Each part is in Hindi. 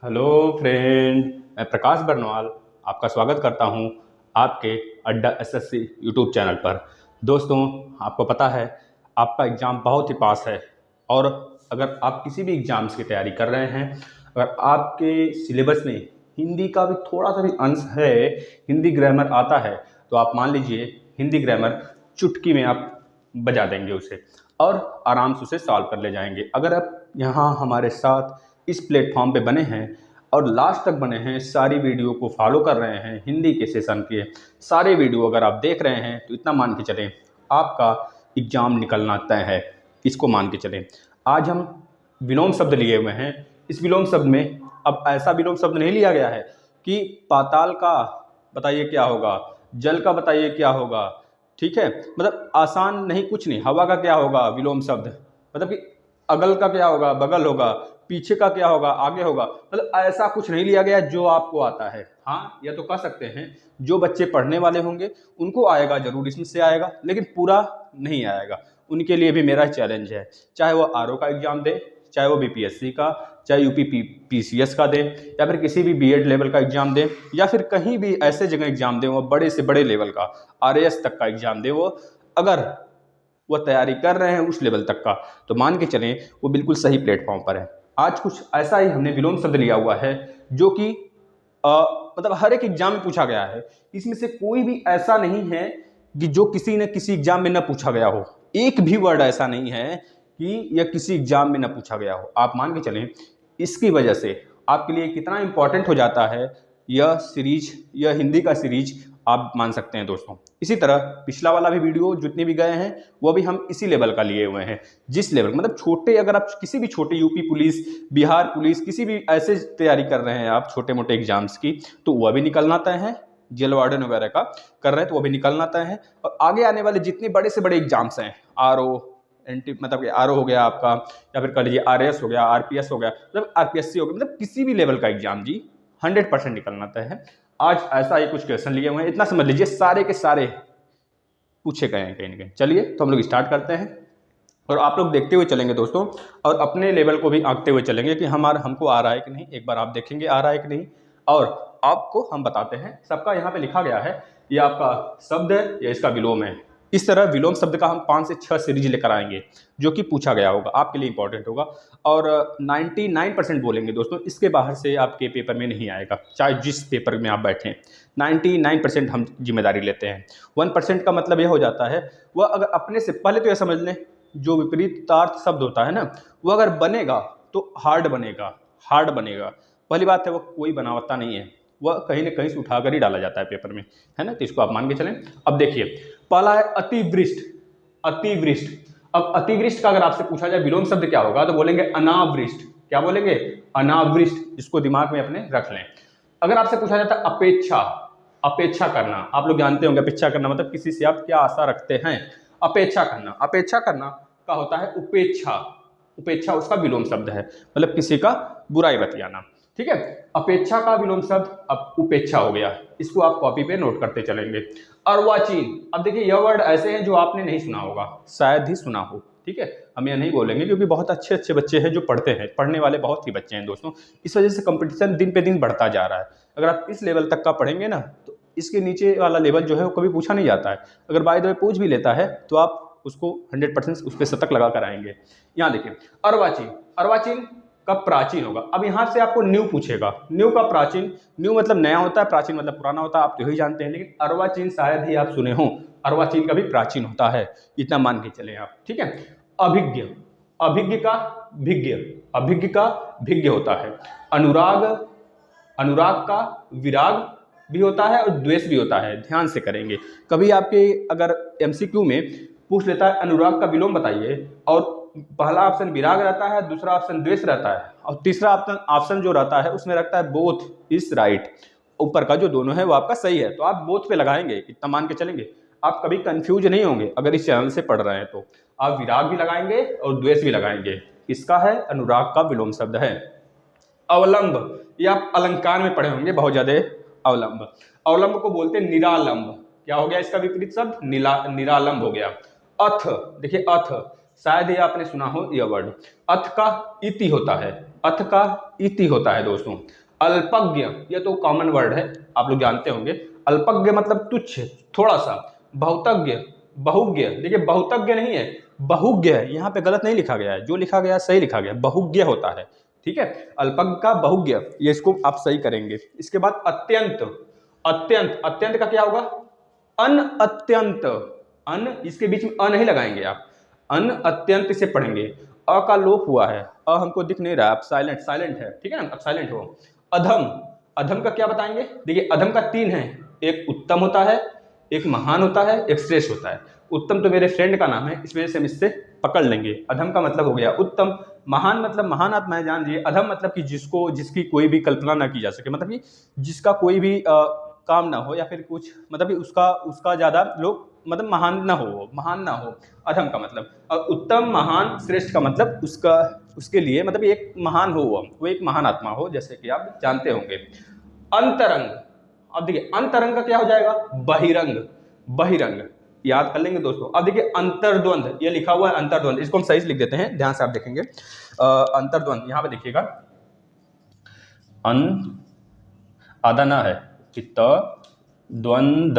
हेलो फ्रेंड, मैं प्रकाश बरनवाल आपका स्वागत करता हूं आपके अड्डा एसएससी यूट्यूब चैनल पर। दोस्तों, आपको पता है आपका एग्ज़ाम बहुत ही पास है और अगर आप किसी भी एग्ज़ाम्स की तैयारी कर रहे हैं, अगर आपके सिलेबस में हिंदी का भी थोड़ा सा भी अंश है, हिंदी ग्रामर आता है, तो आप मान लीजिए हिंदी ग्रामर चुटकी में आप बजा देंगे उसे और आराम से उसे सॉल्व कर ले जाएंगे। अगर आप यहाँ हमारे साथ इस प्लेटफॉर्म पे बने हैं और लास्ट तक बने हैं, सारी वीडियो को फॉलो कर रहे हैं, हिंदी के सेशन के सारे वीडियो अगर आप देख रहे हैं, तो इतना मान के चलें आपका एग्ज़ाम निकलना तय है। इसको मान के चलें। आज हम विलोम शब्द लिए हुए हैं। इस विलोम शब्द में अब ऐसा विलोम शब्द नहीं लिया गया है कि पाताल का बताइए क्या होगा, जल का बताइए क्या होगा, ठीक है, मतलब आसान नहीं, कुछ नहीं। हवा का क्या होगा विलोम शब्द, मतलब कि अगल का क्या होगा, बगल होगा, पीछे का क्या होगा, आगे होगा, मतलब ऐसा कुछ नहीं लिया गया जो आपको आता है। हाँ, यह तो कह सकते हैं जो बच्चे पढ़ने वाले होंगे उनको आएगा, जरूर इसमें से आएगा, लेकिन पूरा नहीं आएगा। उनके लिए भी मेरा चैलेंज है, चाहे वो आरओ का एग्जाम दे, चाहे वो बीपीएससी का, चाहे यूपी पीसीएस का दे, या फिर किसी भी बीएड लेवल का एग्जाम दे, या फिर कहीं भी ऐसे जगह एग्जाम दे, वो बड़े से बड़े लेवल का आरएएस तक का एग्जाम दे, वो अगर वो तैयारी कर रहे हैं उस लेवल तक का, तो मान के चलें वो बिल्कुल सही प्लेटफॉर्म पर है। आज कुछ ऐसा ही हमने विलोम शब्द लिया हुआ है जो कि मतलब हर एक एग्जाम में पूछा गया है। इसमें से कोई भी ऐसा नहीं है कि जो किसी न किसी एग्जाम में न पूछा गया हो। एक भी वर्ड ऐसा नहीं है कि यह किसी एग्जाम में न पूछा गया हो। आप मान के चलें इसकी वजह से आपके लिए कितना इंपॉर्टेंट हो जाता है यह सीरीज, यह हिंदी का सीरीज, आप मान सकते हैं दोस्तों। इसी तरह पिछला वाला भी वीडियो जितने भी गए हैं वो भी हम इसी लेवल का लिए हुए हैं। जिस लेवल मतलब छोटे, अगर आप किसी भी छोटे यूपी पुलिस, बिहार पुलिस, किसी भी ऐसे तैयारी कर रहे हैं आप छोटे मोटे एग्जाम्स की, तो वह भी निकलना तय है। जेल वार्डन वगैरह का कर रहे हैं तो वो भी निकलना तय है। और आगे आने वाले जितने बड़े से बड़े एग्जाम्स हैं, आरओ एनटी मतलब आरओ हो गया आपका, या फिर कह लीजिए आरएस हो गया, आरपीएस हो गया, मतलब आरपीएससी हो गया, मतलब किसी भी लेवल का एग्जाम जी 100% निकलना तय है। आज ऐसा ही कुछ क्वेश्चन लिए हुए हैं, इतना समझ लीजिए सारे के सारे पूछे गए हैं कहीं ना कहीं। चलिए तो हम लोग स्टार्ट करते हैं और आप लोग देखते हुए चलेंगे दोस्तों, और अपने लेवल को भी आंकते हुए चलेंगे कि हमको आ रहा है कि नहीं। एक बार आप देखेंगे आ रहा है कि नहीं, और आपको हम बताते हैं। सबका यहाँ पे लिखा गया है, ये आपका शब्द है या इसका विलोम है। इस तरह विलोम शब्द का हम 5 से 6 सीरीज लेकर आएंगे जो कि पूछा गया होगा, आपके लिए इंपॉर्टेंट होगा। और 99% बोलेंगे दोस्तों, इसके बाहर से आपके पेपर में नहीं आएगा, चाहे जिस पेपर में आप बैठें। 99% हम जिम्मेदारी लेते हैं। 1% का मतलब यह हो जाता है, वह अगर अपने से पहले तो यह समझ लें, जो विपरीतार्थ शब्द होता है ना, वो अगर बनेगा तो हार्ड बनेगा, हार्ड बनेगा। पहली बात है, वो कोई बनावटता नहीं है, वह कहीं ना कहीं से उठाकर ही डाला जाता है पेपर में, है ना। तो इसको आप मान के चलें। अब देखिए पहला है अतिवृष्ट। अतिवृष्ट, अब अतिवृष्ट का अगर आपसे पूछा जाए विलोम शब्द क्या होगा, तो बोलेंगे अनावृष्ट। क्या बोलेंगे? अनावृष्ट। इसको दिमाग में अपने रख लें। अगर आपसे पूछा जाता है अपेक्षा, अपेक्षा करना, आप लोग जानते होंगे अपेक्षा करना मतलब किसी से आप क्या आशा रखते हैं। अपेक्षा करना, अपेक्षा करना का होता है उपेक्षा। उपेक्षा उसका विलोम शब्द है, मतलब किसी का बुराई बतियाना, ठीक है। अपेक्षा का विलोम शब्द अब उपेक्षा हो गया। इसको आप कॉपी पे नोट करते चलेंगे। अर्वाचीन, अब देखिए यह वर्ड ऐसे हैं जो आपने नहीं सुना होगा, शायद ही सुना हो, ठीक है। हम यह नहीं बोलेंगे क्योंकि बहुत अच्छे अच्छे बच्चे हैं जो पढ़ते हैं, पढ़ने वाले बहुत ही बच्चे हैं दोस्तों। इस वजह से कंपटीशन दिन पे दिन बढ़ता जा रहा है। अगर आप इस लेवल तक का पढ़ेंगे ना, तो इसके नीचे वाला लेवल जो है वो कभी पूछा नहीं जाता है। अगर बाय द वे पूछ भी लेता है तो आप उसको 100% उस पर शतक लगा कर आएंगे। यहाँ देखिए अर्वाचीन, अर्वाचीन का प्राचीन होगा। अब यहाँ से आपको न्यू पूछेगा, न्यू का प्राचीन, न्यू मतलब नया होता है, प्राचीन मतलब पुराना होता है, आप तो यही जानते हैं। लेकिन अर्वाचीन शायद ही आप सुने हो, अर्वाचीन का भी प्राचीन होता है, इतना मान के चले आप, ठीक है। अभिज्ञ, अभिज्ञ का भिज्ञ, अभिज्ञ का भिज्ञ होता है। अनुराग, अनुराग का विराग भी होता है और द्वेष भी होता है। ध्यान से करेंगे, कभी आपके अगर एमसीक्यू में पूछ लेता है अनुराग का विलोम बताइए, और पहला ऑप्शन विराग रहता है, दूसरा ऑप्शन द्वेष रहता है, और तीसरा ऑप्शन जो रहता है उसमें रखता है बोथ इज राइट। ऊपर का जो दोनों है वो आपका सही है, तो आप बोथ पे लगाएंगे, इतना मान के चलेंगे। आप कभी कंफ्यूज नहीं होंगे अगर इस चैनल से पढ़ रहे हैं, तो आप विराग भी लगाएंगे और द्वेष भी लगाएंगे। इसका है अनुराग का विलोम शब्द है। अवलंब, ये आप अलंकार में पढ़े होंगे बहुत ज्यादा। अवलंब, अवलंब को बोलते हैं निरालंब। क्या हो गया इसका विपरीत शब्द? निरालंब हो गया। अथ, देखिए अथ, शायद ही आपने सुना हो यह वर्ड। अथ का इति होता है, अथ का इति होता है दोस्तों। अल्पज्ञ, ये तो कॉमन वर्ड है, आप लोग जानते होंगे। अल्पज्ञ मतलब तुच्छ, थोड़ा सा। बहुतज्ञ, बहुज्ञ, देखिए बहुतज्ञ नहीं है, बहुज्ञ है, यहाँ पे गलत नहीं लिखा गया है, जो लिखा गया है सही लिखा गया है, बहुज्ञ होता है, ठीक है। अल्पज्ञ का बहुज्ञ, ये इसको आप सही करेंगे। इसके बाद अत्यंत, अत्यंत, अत्यंत का क्या होगा? अन अत्यंत, अन, इसके बीच में अ नहीं लगाएंगे आप, अन अत्यंत से पढ़ेंगे। अ का लोप हुआ है, अ हमको दिख नहीं रहा, आप साइलेंट, साइलेंट है, ठीक है ना, अब साइलेंट हो। अधम, अधम का क्या बताएंगे? देखिए अधम का तीन है, एक उत्तम होता है, एक महान होता है, एक श्रेष्ठ होता है। उत्तम तो मेरे फ्रेंड का नाम है, इस वजह से हम इससे पकड़ लेंगे। अधम का मतलब हो गया उत्तम, महान मतलब महान आप मैं जान लीजिए, अधम मतलब कि जिसको, जिसकी कोई भी कल्पना ना की जा सके, मतलब कि जिसका कोई भी काम ना हो, या फिर कुछ मतलब कि उसका उसका ज्यादा लोग मतलब महान ना हो, महान ना हो, अधम का मतलब। और उत्तम, महान, श्रेष्ठ का मतलब उसका, उसके लिए मतलब एक महान हो, वो एक महान आत्मा हो, जैसे कि आप जानते होंगे। अंतरंग, अब देखिए अंतरंग का क्या हो जाएगा? बहिरंग, बहिरंग, याद कर लेंगे दोस्तों। अब देखिए अंतर्द्वंद, ये लिखा हुआ है अंतर्द्वंद, इसको हम सही से लिख देते हैं, ध्यान से आप देखेंगे। अंतर्द्वंद, यहाँ पे देखिएगा, अन आधा ना है, चित्त द्वंद,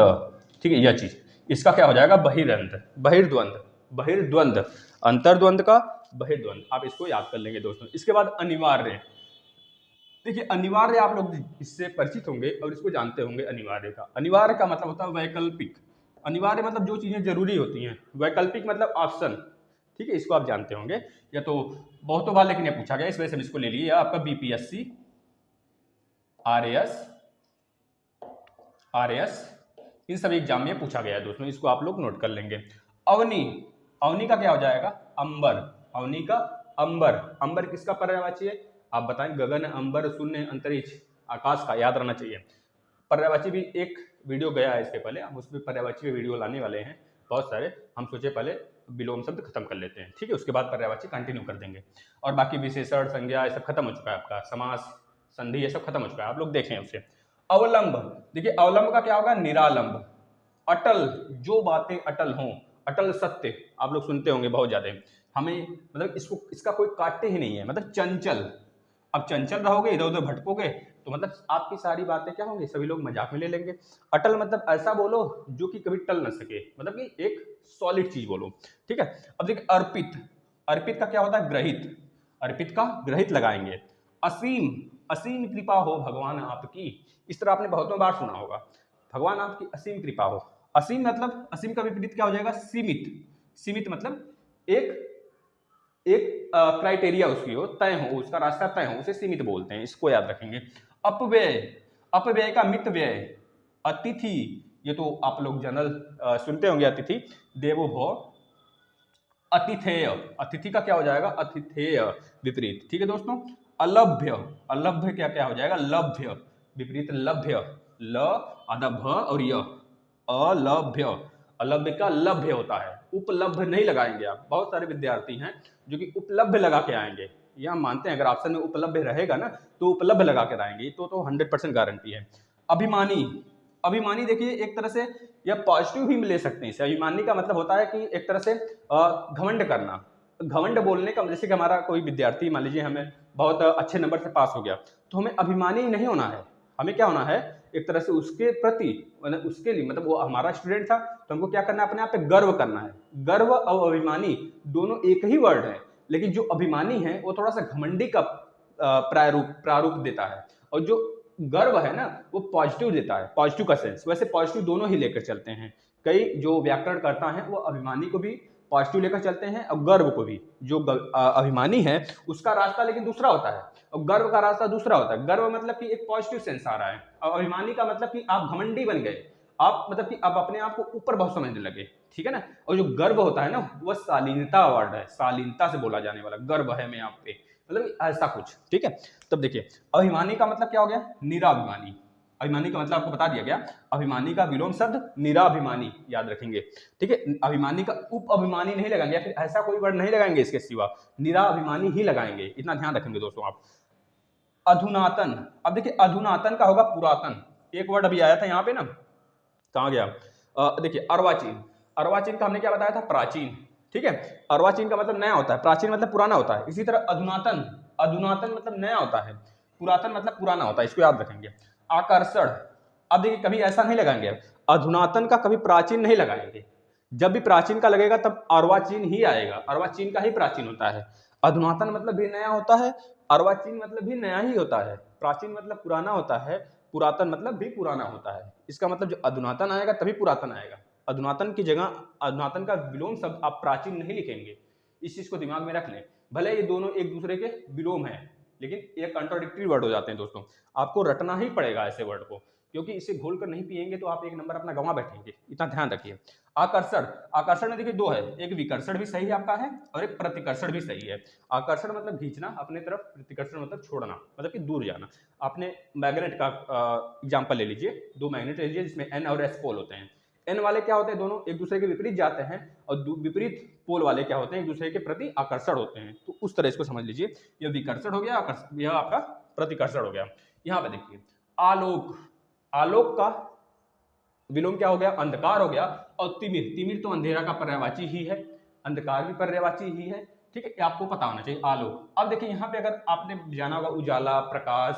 ठीक है, यह चीज, इसका क्या हो जाएगा? बहिर्द्वंद, बहिर्द्वंद, बहिर्द्वंद, अंतर्द्वंद का बहिर्द्वंद, आप इसको याद कर लेंगे दोस्तों। इसके बाद अनिवार्य, देखिए अनिवार्य आप लोग इससे परिचित होंगे और इसको जानते होंगे। अनिवार्य का, अनिवार्य का मतलब होता है वैकल्पिक। अनिवार्य मतलब जो चीजें जरूरी होती हैं, वैकल्पिक मतलब ऑप्शन, ठीक है, इसको आप जानते होंगे। या तो बहुतों बार लेकिन ये पूछा गया, इस वजह से हम इसको ले लिए। आपका बीपीएससी, आरएएस, आरएएस, इन सभी एग्जाम में पूछा गया है दोस्तों, इसको आप लोग नोट कर लेंगे। अवनी, अवनी का क्या हो जाएगा? अंबर, अवनी का अंबर, अंबर किसका पर्यायवाची है? आप बताएं, गगन, अंबर, शून्य, अंतरिक्ष, आकाश का, याद रहना चाहिए। पर्यायवाची भी एक वीडियो गया है इसके पहले, हम उसमें पर्यायवाची के वीडियो लाने वाले हैं बहुत सारे, हम सोचे पहले विलोम शब्द खत्म कर लेते हैं, ठीक है, उसके बाद पर्यायवाची कंटिन्यू कर देंगे। और बाकी विशेषण, संज्ञा, ये सब खत्म हो चुका है आपका, समास, संधि, ये सब खत्म हो चुका है, आप लोग देखें उसे। अवलंब, देखिए अवलंब का क्या होगा? निरालंब। अटल, जो बातें अटल हों, अटल सत्य, आप लोग सुनते होंगे बहुत ज्यादा, हमें मतलब इसको, इसका कोई काटते ही नहीं है, मतलब चंचल। अब चंचल रहोगे, इधर उधर भटकोगे, तो मतलब आपकी सारी बातें क्या होंगी? सभी लोग मजाक में ले लेंगे। अटल मतलब ऐसा बोलो जो कि कभी टल ना सके, मतलब कि एक सॉलिड चीज बोलो, ठीक है। अब देखिए अर्पित, अर्पित का क्या होता है? ग्रहित, अर्पित का ग्रहित लगाएंगे। असीम, असीम कृपा हो भगवान आपकी, इस तरह आपने बहुतों बार सुना होगा, भगवान आपकी असीम कृपा हो। असीम मतलब, असीम का विपरीत क्या हो जाएगा? सीमित, सीमित मतलब एक, एक क्राइटेरिया उसकी हो, तय हो, उसका रास्ता तय हो, उसे सीमित बोलते हैं, इसको याद रखेंगे। अपव्यय, अपव्यय का मित व्यय। अतिथि, ये तो आप लोग जनरल सुनते होंगे, अतिथि देवो भव, अतिथेय, अतिथि का क्या हो जाएगा? अतिथेय, विपरीत, ठीक है दोस्तों। अलभ्य, अलभ्य क्या क्या हो जाएगा? लभ्य, विपरीत लभ्य, ल आधा भ और य, अलभ्य, अलभ्य का लभ्य होता है। उपलब्ध नहीं लगाएंगे आप, बहुत सारे विद्यार्थी हैं जो कि उपलब्ध लगा के आएंगे, ये हम मानते हैं, अगर ऑप्शन में उपलब्ध रहेगा ना तो उपलब्ध लगा कर आएंगे, तो 100% गारंटी है। अभिमानी, अभिमानी देखिए एक तरह से या पॉजिटिव भी ले सकते हैं इसे। अभिमानी का मतलब होता है कि एक तरह से घमंड करना, घमंड बोलने का, जैसे कि हमारा कोई विद्यार्थी मान लीजिए हमें बहुत अच्छे नंबर से पास हो गया, तो हमें अभिमानी नहीं होना है, हमें क्या होना है? एक तरह से उसके प्रति, मतलब उसके लिए, मतलब वो हमारा स्टूडेंट था तो हमको क्या करना है? अपने आप पे गर्व करना है। गर्व और अभिमानी दोनों एक ही वर्ड है, लेकिन जो अभिमानी है वो थोड़ा सा घमंडी का प्रारूप देता है, और जो गर्व है ना वो पॉजिटिव देता है, पॉजिटिव का सेंस। वैसे पॉजिटिव दोनों ही लेकर चलते हैं, कई जो व्याकरण करता है वो अभिमानी को भी पॉजिटिव लेकर चलते हैं और गर्व को भी। जो अभिमानी है उसका रास्ता लेकिन दूसरा होता है, और गर्व का रास्ता दूसरा होता है। गर्व मतलब कि एक पॉजिटिव सेंस आ रहा है, और अभिमानी का मतलब कि आप घमंडी बन गए, आप मतलब कि आप अपने आप को ऊपर बहुत समझने लगे, ठीक है ना। और जो गर्व होता है ना वह शालीनता वर्ड है, शालीनता से बोला जाने वाला, गर्व है मैं आप पे, मतलब ऐसा कुछ, ठीक है। तब देखिए अभिमानी का मतलब क्या हो गया? निराभिमानी। अभिमानी का मतलब आपको बता दिया गया, अभिमानी का विलोम शब्द निराभिमानी, याद रखेंगे, ठीक है। अभिमानी का उप अभिमानी नहीं लगाएंगे, या फिर ऐसा कोई वर्ड नहीं लगाएंगे इसके सिवा, निराभिमानी ही लगाएंगे, इतना ध्यान रखेंगे दोस्तों आप। अधुनातन, अब देखिए अधुनातन का होगा पुरातन, एक वर्ड अभी आया था यहाँ पे ना, कहाँ गया? देखिए अर्वाचीन, अर्वाचीन का हमने क्या बताया था? प्राचीन, ठीक है। अर्वाचीन का मतलब नया होता है, प्राचीन मतलब पुराना होता है। इसी तरह अधुनातन, अधुनातन मतलब नया होता है, पुरातन मतलब पुराना होता है, इसको याद रखेंगे। आकर्षण, अब देखिए कभी ऐसा नहीं लगाएंगे, अधुनातन का कभी प्राचीन नहीं लगाएंगे, जब भी प्राचीन का लगेगा तब अर्वाचीन ही आएगा, अर्वाचीन का ही प्राचीन होता है। अधुनातन मतलब भी नया होता है, अर्वाचीन मतलब भी नया ही होता है, प्राचीन मतलब पुराना होता है, पुरातन मतलब भी पुराना होता है। इसका मतलब जो अधुनातन आएगा तभी पुरातन आएगा। अधुनातन की जगह अधुनातन का विलोम शब्द आप प्राचीन नहीं लिखेंगे, इस चीज को दिमाग में रख लें। भले ये दोनों एक दूसरे के विलोम हैं, लेकिन ये कंट्राडिक्टरी वर्ड हो जाते हैं दोस्तों, आपको रटना ही पड़ेगा ऐसे वर्ड को, क्योंकि इसे घोल कर नहीं पिएंगे तो आप एक नंबर अपना गंवा बैठेंगे, इतना ध्यान रखिए। आकर्षण, आकर्षण में देखिए दो है, एक विकर्षण भी सही आपका है और एक प्रतिकर्षण भी सही है। आकर्षण मतलब खींचना अपने तरफ, प्रतिकर्षण मतलब छोड़ना, मतलब कि दूर जाना। आपने मैग्नेट का एग्जांपल ले लीजिए, दो मैग्नेट ले लीजिए जिसमें एन और एस पोल होते हैं। एन वाले क्या होते हैं, दोनों एक दूसरे के विपरीत जाते हैं, और विपरीत पोल वाले क्या होते हैं, एक दूसरे के प्रति आकर्षण होते हैं। तो उस तरह इसको समझ लीजिए, यह विकर्षण हो गया, आकर्षण, यह आपका प्रतिकर्षण हो गया। यहाँ पे देखिए आलोक, आलोक का विलोम क्या हो गया, अंधकार हो गया। और तिमिर, तिमिर तो अंधेरा का पर्यायवाची ही है, अंधकार भी पर्यायवाची ही है, ठीक है, ये आपको पता होना चाहिए। आलोक, अब देखिए यहाँ पे अगर आपने जाना होगा उजाला, प्रकाश,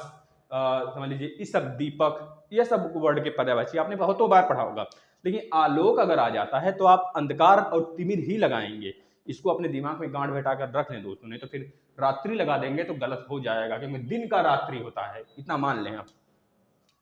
समझ लीजिए इस सब, दीपक, ये सब वर्ड के पर्यायवाची आपने बहुतों बार पढ़ा होगा। लेकिन आलोक अगर आ जाता है तो आप अंधकार और तिमिर ही लगाएंगे, इसको अपने दिमाग में गांठ बैठा कर रख लें दोस्तों, नहीं तो फिर रात्रि लगा देंगे तो गलत हो जाएगा, क्योंकि दिन का रात्रि होता है, इतना मान लें आप।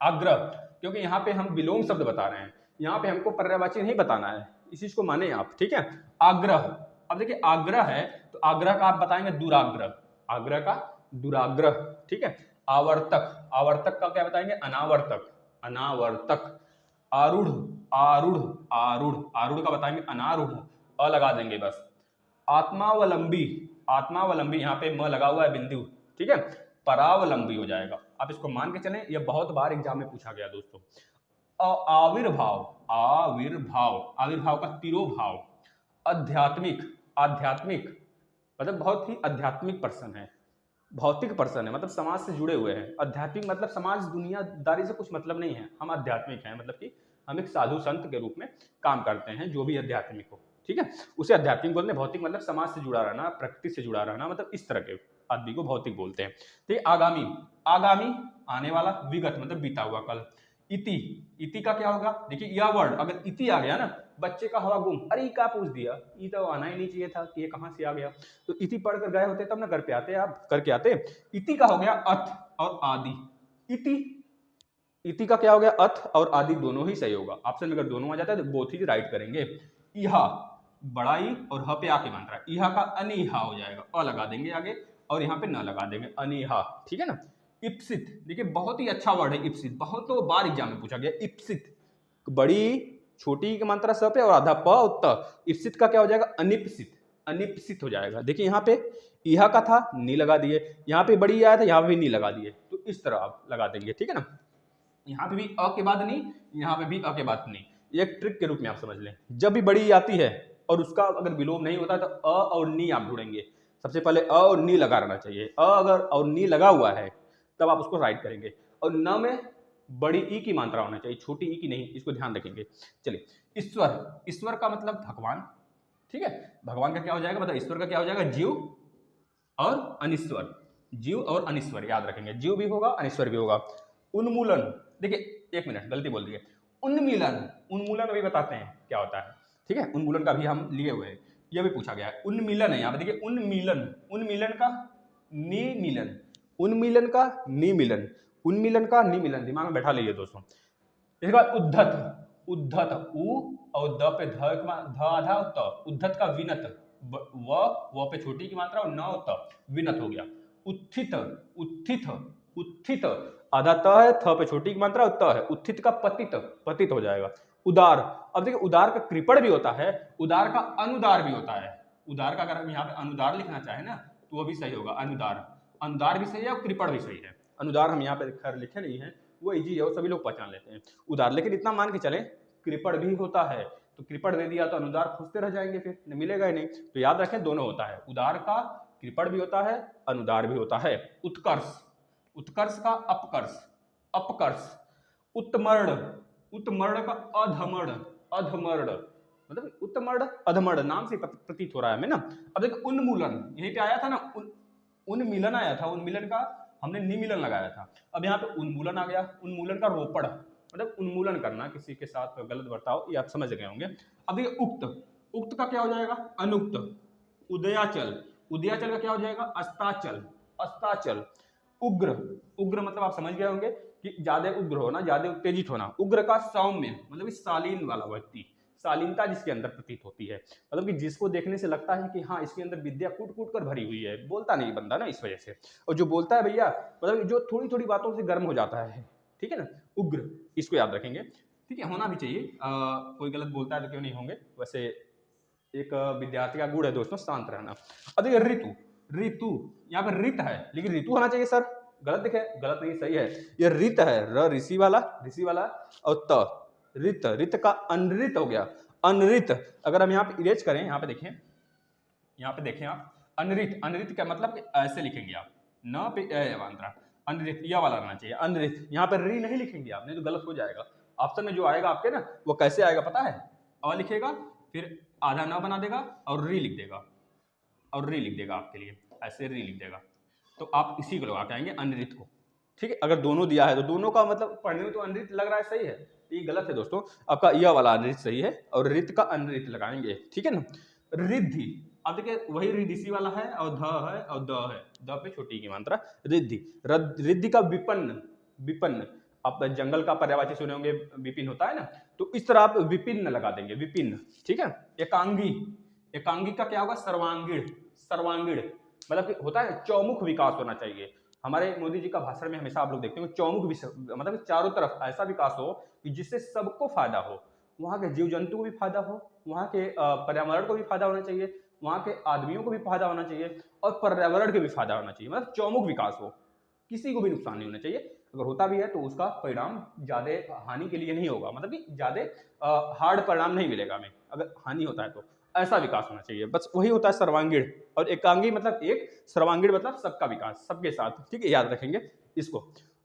आग्रह, क्योंकि यहाँ पे हम विलोम शब्द बता रहे हैं, यहाँ पे हमको पर्यायवाची नहीं बताना है, इस चीज को माने आप, ठीक है। आग्रह, अब देखिए आग्रह है तो आग्रह का आप बताएंगे दुराग्रह, आग्रह का दुराग्रह, ठीक है। आवर्तक, आवर्तक का क्या बताएंगे, अनावर्तक, अनावर्तक। आरूढ़, आरूढ़, आरूढ़, आरूढ़ का बताएंगे अनारूढ़, अ लगा देंगे बस। आत्मावलंबी, आत्मावलंबी, यहाँ पे म लगा हुआ है बिंदु, ठीक है, परावलंबी हो जाएगा। आप इसको मान के चलें, यह बहुत बार एग्जाम में पूछा गया दोस्तों। आविर्भाव, आविर्भाव, आविर्भाव का तिरोभाव। आध्यात्मिक, आध्यात्मिक मतलब बहुत ही आध्यात्मिक पर्सन है, भौतिक पर्सन है, मतलब समाज से जुड़े हुए हैं। आध्यात्मिक मतलब समाज दुनियादारी से कुछ मतलब नहीं है, हम आध्यात्मिक हैं, मतलब कि हम एक साधु संत के रूप में काम करते हैं, जो भी आध्यात्मिक हो, ठीक है, उसे आध्यात्मिक बोलते हैं। भौतिक मतलब समाज से जुड़ा रहना, प्रकृति से जुड़ा रहना, मतलब इस तरह के आदमी को भौतिक बोलते हैं। ठीक है, आगामी, आगामी आने वाला, विगत मतलब बीता हुआ कल। इति, इति का क्या होगा, देखिए यह वर्ड अगर इति आ गया ना, बच्चे का हवा गुम, अरे क्या पूछ दिया, ये तो आना ही नहीं चाहिए था कि ये कहां से आ गया, तो इति पढ़ कर गए होते तब ना घर पे आते, आप करके आते। इति का हो गया अथ और आदि, इति, इति का क्या हो गया, अथ और आदि दोनों ही सही होगा। ऑप्शन में अगर दोनों आ जाता है तो बोथ ही राइट करेंगे। इहा, बड़ा ई और ह पे आके मात्रा, इहा का अनिहा हो जाएगा, अ लगा देंगे आगे और यहाँ पे न लगा देंगे, अनिहा, ठीक है ना। इप्सित, देखिए बहुत ही अच्छा वर्ड है इप्सित, बहुत तो बार एग्जाम में पूछा गया। इप्सित, बड़ी छोटी की मात्रा स पे और आधा प और त, इप्सित का क्या हो जाएगा, अनिप्सित, अनिप्सित हो जाएगा। देखिए यहाँ पे इहा का था, नी लगा दिए, यहाँ पे बड़ी आया था, यहाँ पे भी नी लगा दिए, तो इस तरह आप लगा देंगे, ठीक है ना। यहाँ पे भी अ के बाद नी, यहाँ पे भी अ के बाद नी, एक ट्रिक के रूप में आप समझ लें। जब भी बड़ी आती है और उसका अगर विलोम नहीं होता तो अ और नी आप ढूंढेंगे, सबसे पहले अ और नी लगा रहना चाहिए, अ अगर और नी लगा हुआ है तब आप उसको राइट करेंगे। और न में बड़ी ई की मात्रा होना चाहिए, छोटी ई की नहीं, इसको ध्यान रखेंगे। चलिए, ईश्वर, ईश्वर का मतलब भगवान, ठीक है, भगवान का क्या हो जाएगा, मतलब ईश्वर का क्या हो जाएगा, जीव और अनिश्वर, जीव और अनिश्वर याद रखेंगे, जीव भी होगा अनिश्वर भी होगा। उन्मूलन, देखिए एक मिनट गलती बोल दिए, उन्मीलन, उन्मूलन अभी बताते हैं क्या होता है, ठीक है, उन्मूलन का भी हम लिए हुए हैं, यह भी पूछा गया है। उन्मीलन है यहाँ पे, देखिए उन्मीलन, उन्मीलन का निमिलन, उन्मीलन का निमिलन, उन्मीलन का निमिलन, दिमाग में बैठा लीजिए दोस्तों। इसके बाद उद्धत, उद्धत, उ और द पे ध आधा और त, उद्धत का विनत, व पे छोटी की मात्रा और न और त, विनत हो गया। उत्थित, उत्थित, उत्थित आधा त है, थ पे छोटी की मात्रा और त है, उत्थित का पतित, पतित हो जाएगा। उदार, अब देखिए उदार का कृपण भी होता है, उदार का अनुदार भी होता है। उदार का अगर हम यहाँ पे अनुदार लिखना चाहे ना तो वो भी सही होगा, अनुदार, अनुदार भी सही है और कृपण भी सही है। अनुदार हम यहाँ पे खैर लिखे नहीं है, वो इजी है, वो सभी लोग पहचान लेते हैं। उदार, लेकिन इतना मान के चले कृपण भी होता है, तो कृपण दे दिया तो अनुदार खोजते रह जाएंगे, फिर मिलेगा ही नहीं, तो याद रखें दोनों होता है, उदार का कृपण भी होता है, अनुदार भी होता है। उत्कर्ष, उत्कर्ष का अपकर्ष, अपकर्ष। उत्तमर्ण, उत्तमर्ण का अधमर्ण, अधमर्ण मतलब उत्तमर्ण अधमर्ण नाम से प्रतीत हो रहा है हमें ना। अब देखो उन्मूलन, यहीं पे आया था ना, उन्मिलन आया था, उन्मिलन का हमने निमिलन लगाया था। अब यहाँ पे उन्मूलन आ गया, उन्मूलन का रोपण मतलब उन्मूलन करना, किसी के साथ गलत बर्ताव, ये आप समझ गए होंगे। अब देखिए उक्त, उक्त का क्या हो जाएगा? अनुक्त। उदयाचल, उदयाचल का क्या हो जाएगा? अस्ताचल, अस्ताचल। उग्र, उग्र मतलब आप समझ गए होंगे कि ज्यादा उग्र होना, ज्यादा उत्तेजित होना। उग्र का सौम्य मतलब शालीन वाला व्यक्ति, शालीनता जिसके अंदर प्रतीत होती है, मतलब कि जिसको देखने से लगता है कि हाँ इसके अंदर विद्या कूट कूट कर भरी हुई है, बोलता नहीं बंदा ना इस वजह से। और जो बोलता है भैया मतलब जो थोड़ी थोड़ी बातों से गर्म हो जाता है, ठीक है ना, उग्र, इसको याद रखेंगे। ठीक है, होना भी चाहिए, कोई गलत बोलता है तो क्यों नहीं होंगे। वैसे एक विद्यार्थी का गुण है दोस्तों शांत रहना। अब देखिए ऋतु, ऋतु यहाँ पर ऋत है लेकिन ऋतु होना चाहिए सर, गलत दिखे, गलत नहीं सही है, ये ऋत है, र ऋषि वाला, ऋषि वाला, और त ऋत, ऋत का अनृत हो गया, अनृत। अगर हम यहाँ पे इरेज करें, यहाँ पे देखें, यहाँ पे देखें आप, अनृत, अनृत का मतलब ऐसे लिखेंगे आप, न पे मात्रा, अनृत यह वाला रहना चाहिए, अनृत। यहाँ पर री नहीं लिखेंगे आप, नहीं तो गलत हो जाएगा। ऑप्शन में जो आएगा आपके ना, वो कैसे आएगा पता है? अ लिखेगा, फिर आधा न बना देगा और री लिख देगा, और री लिख देगा आपके लिए, ऐसे री लिख देगा। तो आप इसी को लगा के आएंगे अनृत को। ठीक है, अगर दोनों दिया है तो दोनों का मतलब पढ़ने में तो अनृत लग रहा है, सही है, ये गलत है दोस्तों, आपका यह वाला अनृत सही है, और रित का अनृत लगाएंगे। ठीक है ना। रिद्धि, अब देखिए वही रिद्धि वाला है, और ध है और द है, द पे छोटी की मात्रा, रिद्धि। रिद्धि का विपन्न, विपन्न, आप जंगल का पर्यायवाची सुने होंगे, विपिन होता है ना, तो इस तरह आप विपिन्न लगा देंगे, विपिन्न। ठीक है। एकांगी, एकांगी का क्या होगा? सर्वांगीण, सर्वांगीण मतलब कि होता है चौमुख विकास होना चाहिए। हमारे मोदी जी का भाषण में हमेशा आप लोग देखते हो चौमुख मतलब चारों तरफ ऐसा विकास हो कि जिससे सबको फायदा हो, वहाँ के जीव जंतु को भी फायदा हो, वहाँ के पर्यावरण को भी फायदा होना चाहिए, वहाँ के आदमियों को भी फायदा होना चाहिए, और पर्यावरण को भी फायदा होना चाहिए, मतलब चौमुख विकास हो, किसी को भी नुकसान नहीं होना चाहिए। अगर होता भी है तो उसका परिणाम ज्यादा हानि के लिए नहीं होगा, मतलब कि ज्यादा हार्ड परिणाम नहीं मिलेगा हमें अगर हानि होता है तो। ऐसा विकास होना चाहिए, बस वही होता है सर्वांगीण। और एकांगी मतलब एक, सर्वांगीण मतलब सबका विकास, सबके साथ। ठीक है, याद रखेंगे इसको।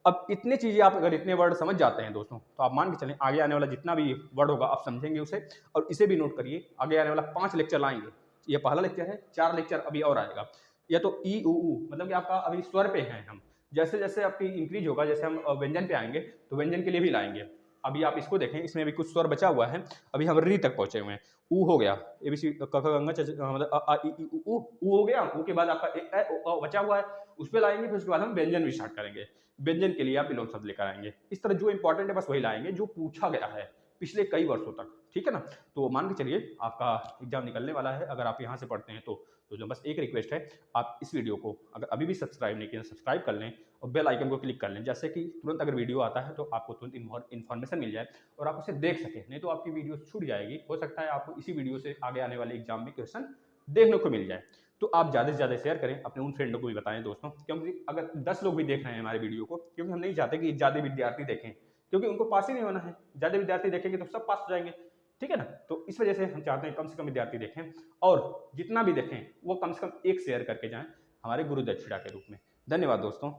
अब इतने चीजें आप अगर इतने वर्ड समझ जाते हैं दोस्तों, तो आप मान के चलें आगे आने वाला जितना भी वर्ड होगा आप समझेंगे उसे। और इसे भी नोट करिए, आगे आने वाला 5 लेक्चर लाएंगे, ये पहला लेक्चर है, 4 लेक्चर अभी और आएगा। या तो ई उ ऊ मतलब कि आपका अभी स्वर पे हैं हम, जैसे जैसे आपकी इंक्रीज होगा, जैसे हम व्यंजन पे आएंगे तो व्यंजन के लिए भी लाएंगे। अभी आप इसको देखें, इसमें भी कुछ स्वर बचा हुआ है, अभी हम री तक पहुंचे हुए हैं। ऊ हो गया, एबीसी क ख ग घ मतलब अ आ इ ई उ ऊ हो गया, ऊ के बाद आपका ए ऐ ओ औ बचा हुआ है, उस पे लाएंगे, फिर उसके बाद हम व्यंजन भी स्टार्ट करेंगे। व्यंजन के लिए आप विलोम शब्द लेकर आएंगे। इस तरह जो इंपॉर्टेंट है बस वही लाएंगे जो पूछा गया है पिछले कई वर्षों तक। ठीक है ना। तो मान के चलिए आपका एग्जाम निकलने वाला है, अगर आप यहाँ से पढ़ते हैं तो जो बस एक रिक्वेस्ट है, आप इस वीडियो को अगर अभी भी सब्सक्राइब नहीं किया सब्सक्राइब कर लें, और बेल आइकन को क्लिक कर लें, जैसे कि तुरंत अगर वीडियो आता है तो आपको तुरंत इन्फॉर्मेशन मिल जाए और आप उसे देख सकें। नहीं तो आपकी वीडियो छूट जाएगी, हो सकता है आपको इसी वीडियो से आगे आने वाले एग्जाम में क्वेश्चन देखने को मिल जाए। तो आप ज़्यादा से ज़्यादा शेयर करें, अपने उन फ्रेंडों को भी बताएं दोस्तों, क्योंकि अगर 10 लोग भी देख रहे हैं हमारे वीडियो को, क्योंकि हम नहीं चाहते कि ज़्यादा विद्यार्थी देखें, क्योंकि उनको पास ही नहीं होना है। ज़्यादा विद्यार्थी देखेंगे तो सब पास हो जाएंगे। ठीक है ना। तो इस वजह से हम चाहते हैं कम से कम विद्यार्थी देखें, और जितना भी देखें वो कम से कम एक शेयर करके जाएं हमारे गुरु दक्षिणा के रूप में। धन्यवाद दोस्तों।